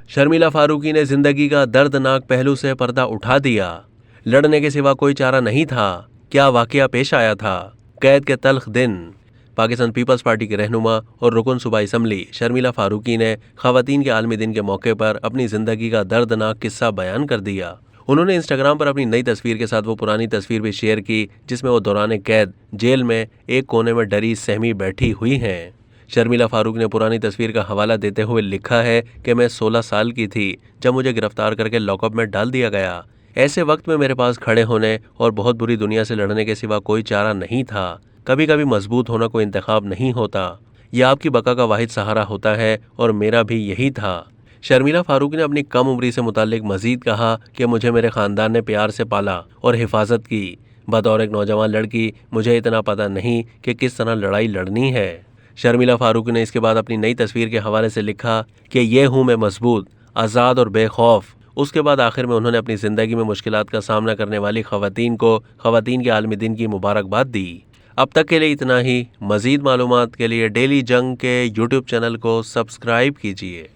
शर्मिला फारूकी ने जिंदगी का दर्दनाक पहलू से पर्दा उठा दिया। लड़ने के सिवा कोई चारा नहीं था। क्या वाकया पेश आया था? कैद के तल्ख दिन। पाकिस्तान पीपल्स पार्टी के रहनुमा और रुकन सूबाई असम्बली शर्मिला फारूकी ने खवातीन के आलमी दिन के मौके पर अपनी जिंदगी का दर्दनाक किस्सा बयान कर दिया। उन्होंने इंस्टाग्राम पर अपनी नई तस्वीर के साथ वो पुरानी तस्वीर भी शेयर की जिसमें वो दौरान कैद जेल में एक कोने में डरी सहमी बैठी हुई हैं। शर्मिला फारूक ने पुरानी तस्वीर का हवाला देते हुए लिखा है कि मैं 16 साल की थी जब मुझे गिरफ्तार करके लॉकअप में डाल दिया गया। ऐसे वक्त में मेरे पास खड़े होने और बहुत बुरी दुनिया से लड़ने के सिवा कोई चारा नहीं था। कभी कभी मजबूत होना कोई इंतखाब नहीं होता, यह आपकी बका का वाहिद सहारा होता है और मेरा भी यही था। शर्मिला फारूक ने अपनी कम उम्री से मुताल्लिक मजीद कहा कि मुझे मेरे खानदान ने प्यार से पाला और हिफाजत की। बतौर एक नौजवान लड़की मुझे इतना पता नहीं कि किस तरह लड़ाई लड़नी है। शर्मिला फारूक ने इसके बाद अपनी नई तस्वीर के हवाले से लिखा कि ये हूँ मैं मजबूत, आज़ाद और बेखौफ। उसके बाद आखिर में उन्होंने अपनी ज़िंदगी में मुश्किलात का सामना करने वाली खवातीन को खवातीन के आलमी दिन की मुबारकबाद दी। अब तक के लिए इतना ही। मज़ीद मालूमात के लिए डेली जंग के यूट्यूब चैनल को सब्सक्राइब कीजिए।